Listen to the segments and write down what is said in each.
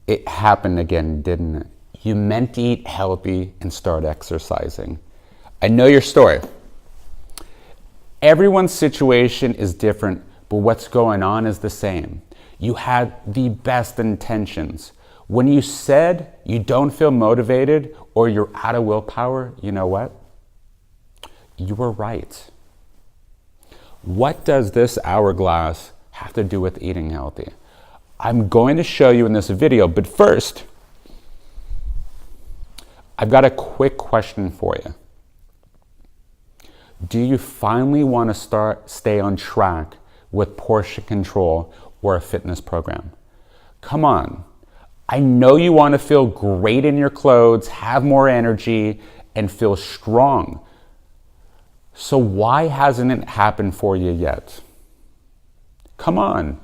it happened again, didn't it? You meant to eat healthy and start exercising. I know your story. Everyone's situation is different, but what's going on is the same. You had the best intentions. When you said you don't feel motivated or you're out of willpower, you know what? You were right. What does this hourglass have to do with eating healthy? I'm going to show you in this video, but first, I've got a quick question for you. Do you finally want to stay on track with portion control or a fitness program? Come on. I know you want to feel great in your clothes, have more energy, and feel strong. So why hasn't it happened for you yet? Come on,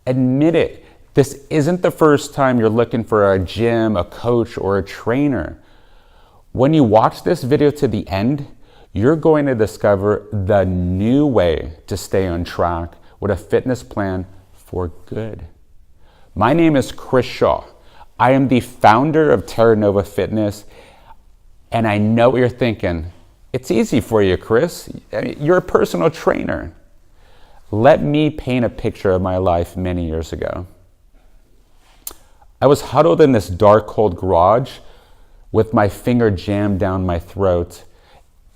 admit it. This isn't the first time you're looking for a gym, a coach, or a trainer. When you watch this video to the end, you're going to discover the new way to stay on track with a fitness plan for good. My name is Chris Shaw. I am the founder of Terranova Fitness, and I know what you're thinking. It's easy for you, Chris. You're a personal trainer. Let me paint a picture of my life many years ago. I was huddled in this dark, cold garage with my finger jammed down my throat,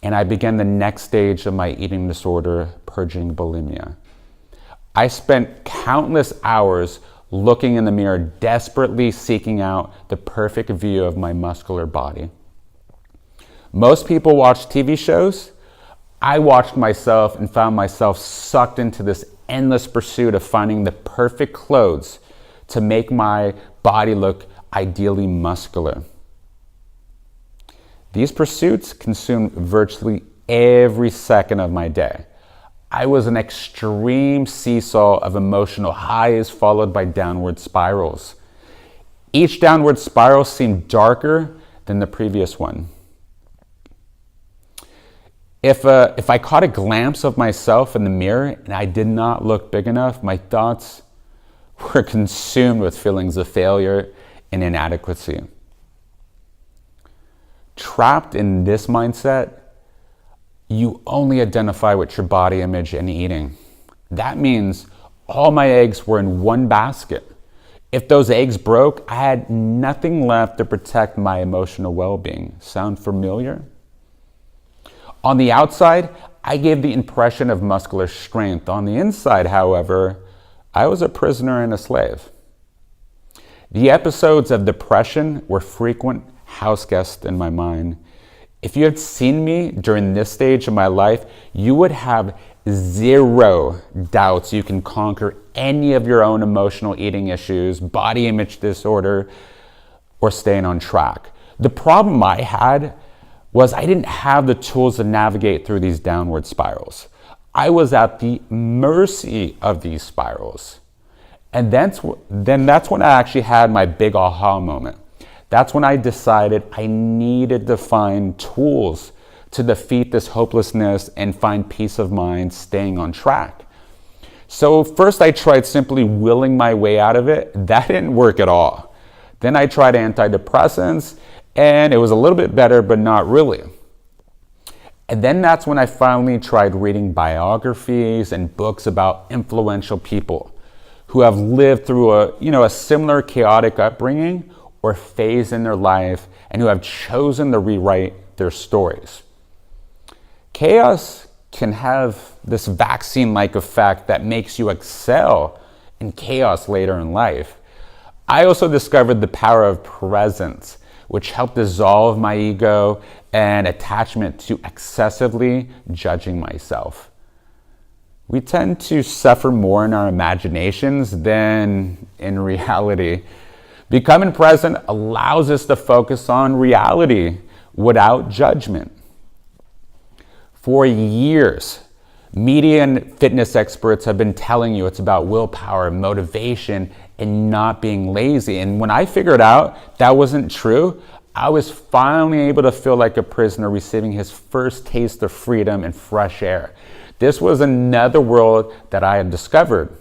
and I began the next stage of my eating disorder, purging bulimia. I spent countless hours looking in the mirror, desperately seeking out the perfect view of my muscular body. Most people watch TV shows. I watched myself and found myself sucked into this endless pursuit of finding the perfect clothes to make my body look ideally muscular. These pursuits consumed virtually every second of my day. I was an extreme seesaw of emotional highs followed by downward spirals. Each downward spiral seemed darker than the previous one. If I caught a glimpse of myself in the mirror and I did not look big enough, my thoughts were consumed with feelings of failure and inadequacy. Trapped in this mindset, you only identify with your body image and eating. That means all my eggs were in one basket. If those eggs broke, I had nothing left to protect my emotional well-being. Sound familiar? On the outside, I gave the impression of muscular strength. On the inside, however, I was a prisoner and a slave. The episodes of depression were frequent house guests in my mind. If you had seen me during this stage of my life, you would have zero doubts you can conquer any of your own emotional eating issues, body image disorder, or staying on track. The problem I had was I didn't have the tools to navigate through these downward spirals. I was at the mercy of these spirals. And that's when I actually had my big aha moment. That's when I decided I needed to find tools to defeat this hopelessness and find peace of mind staying on track. So first I tried simply willing my way out of it. That didn't work at all. Then I tried antidepressants and it was a little bit better, but not really. And then that's when I finally tried reading biographies and books about influential people who have lived through a similar chaotic upbringing or phase in their life and who have chosen to rewrite their stories. Chaos can have this vaccine-like effect that makes you excel in chaos later in life. I also discovered the power of presence, which helped dissolve my ego and attachment to excessively judging myself. We tend to suffer more in our imaginations than in reality. Becoming present allows us to focus on reality without judgment. For years, media and fitness experts have been telling you it's about willpower, motivation, and not being lazy. And when I figured out that wasn't true, I was finally able to feel like a prisoner receiving his first taste of freedom and fresh air. This was another world that I had discovered.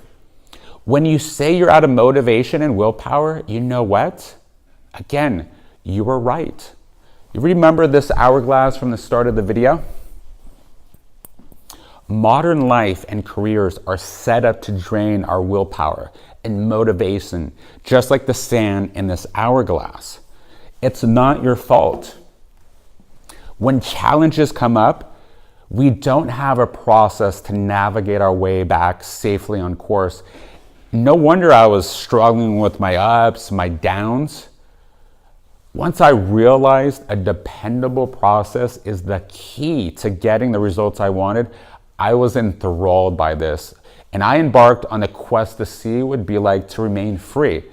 When you say you're out of motivation and willpower, you know what? Again, you were right. You remember this hourglass from the start of the video? Modern life and careers are set up to drain our willpower and motivation, just like the sand in this hourglass. It's not your fault. When challenges come up, we don't have a process to navigate our way back safely on course. No wonder I was struggling with my ups, my downs. Once I realized a dependable process is the key to getting the results I wanted, I was enthralled by this, and I embarked on a quest to see what it would be like to remain free.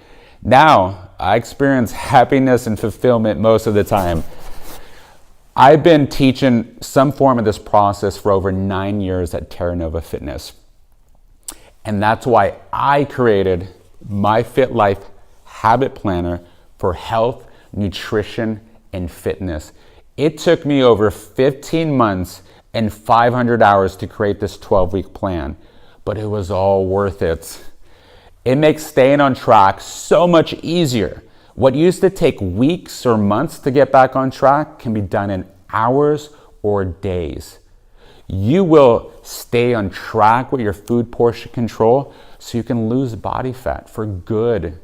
Now, I experience happiness and fulfillment most of the time. I've been teaching some form of this process for over 9 years at Terranova Fitness. And that's why I created my Fit Life Habit Planner for health, nutrition, and fitness. It took me over 15 months and 500 hours to create this 12-week plan, but it was all worth it. It makes staying on track so much easier. What used to take weeks or months to get back on track can be done in hours or days. You will stay on track with your food portion control so you can lose body fat for good.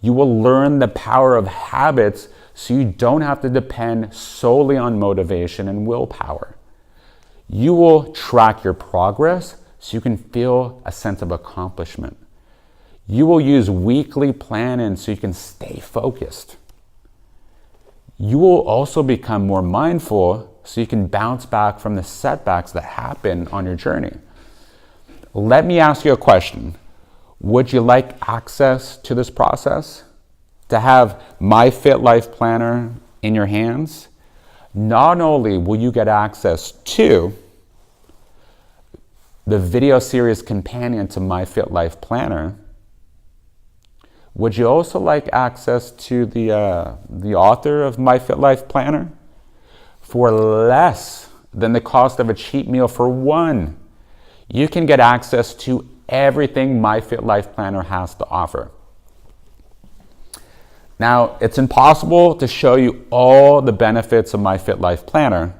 You will learn the power of habits so you don't have to depend solely on motivation and willpower. You will track your progress so you can feel a sense of accomplishment. You will use weekly planning so you can stay focused. You will also become more mindful so you can bounce back from the setbacks that happen on your journey. Let me ask you a question. Would you like access to this process? To have my Fit Life Planner in your hands? Not only will you get access to the video series companion to my Fit Life Planner, would you also like access to the author of my Fit Life Planner? For less than the cost of a cheap meal for one, you can get access to everything my Fit Life Planner has to offer. Now, it's impossible to show you all the benefits of my Fit Life Planner.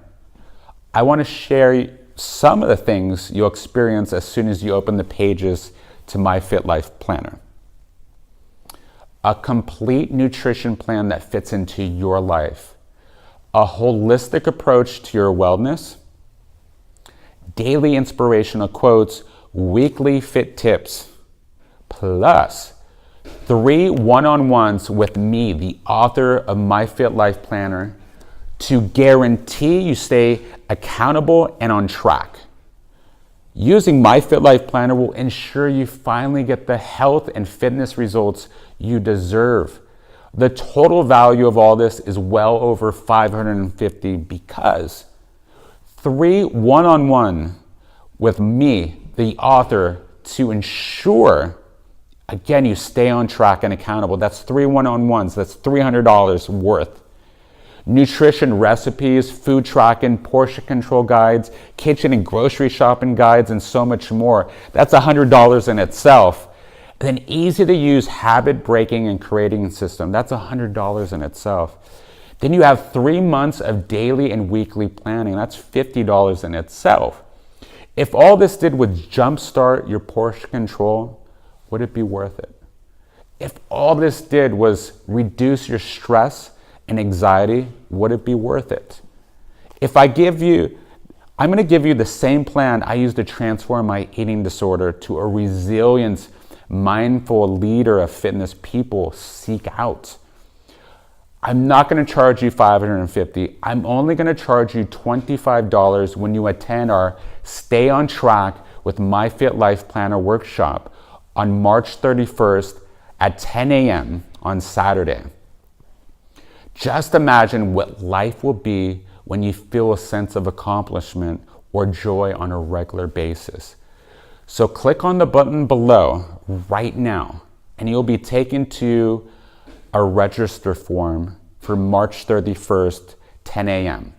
I want to share some of the things you'll experience as soon as you open the pages to my Fit Life Planner. A complete nutrition plan that fits into your life. A holistic approach to your wellness. Daily inspirational quotes, weekly fit tips. Plus, 3 one-on-ones with me, the author of my Fit Life Planner, to guarantee you stay accountable and on track. Using my Fit Life Planner will ensure you finally get the health and fitness results you deserve. The total value of all this is well over $550 because 3 one-on-one with me, the author, to ensure, again, you stay on track and accountable. That's 3 one-on-ones. That's $300 worth. Nutrition recipes, food tracking, portion control guides, kitchen and grocery shopping guides, and so much more. That's $100 in itself. And then easy to use habit breaking and creating system. That's $100 in itself. Then you have 3 months of daily and weekly planning. That's $50 in itself. If all this did was jumpstart your portion control, would it be worth it? If all this did was reduce your stress and anxiety, would it be worth it? If I'm going to give you the same plan I used to transform my eating disorder to a resilient, mindful leader of fitness people seek out. I'm not going to charge you $550. I'm only going to charge you $25 when you attend our Stay on Track with My Fit Life Planner workshop on March 31st at 10 a.m. on Saturday. Just imagine what life will be when you feel a sense of accomplishment or joy on a regular basis. So click on the button below right now and you'll be taken to a register form for March 31st, 10 a.m.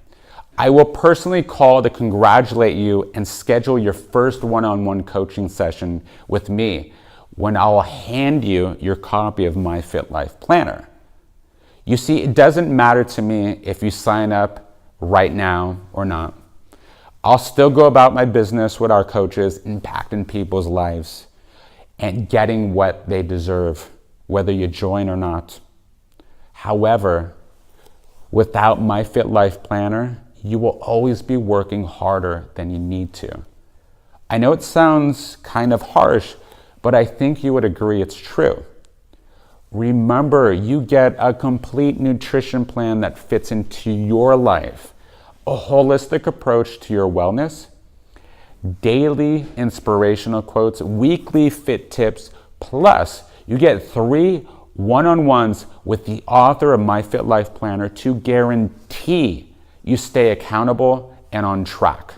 I will personally call to congratulate you and schedule your first one-on-one coaching session with me. when I'll hand you your copy of My Fit Life Planner. You see, it doesn't matter to me if you sign up right now or not. I'll still go about my business with our coaches, impacting people's lives and getting what they deserve, whether you join or not. However, without My Fit Life Planner, you will always be working harder than you need to. I know it sounds kind of harsh, but I think you would agree it's true. Remember, you get a complete nutrition plan that fits into your life, a holistic approach to your wellness, daily inspirational quotes, weekly fit tips, plus you get 3 one-on-ones with the author of My Fit Life Planner to guarantee you stay accountable and on track.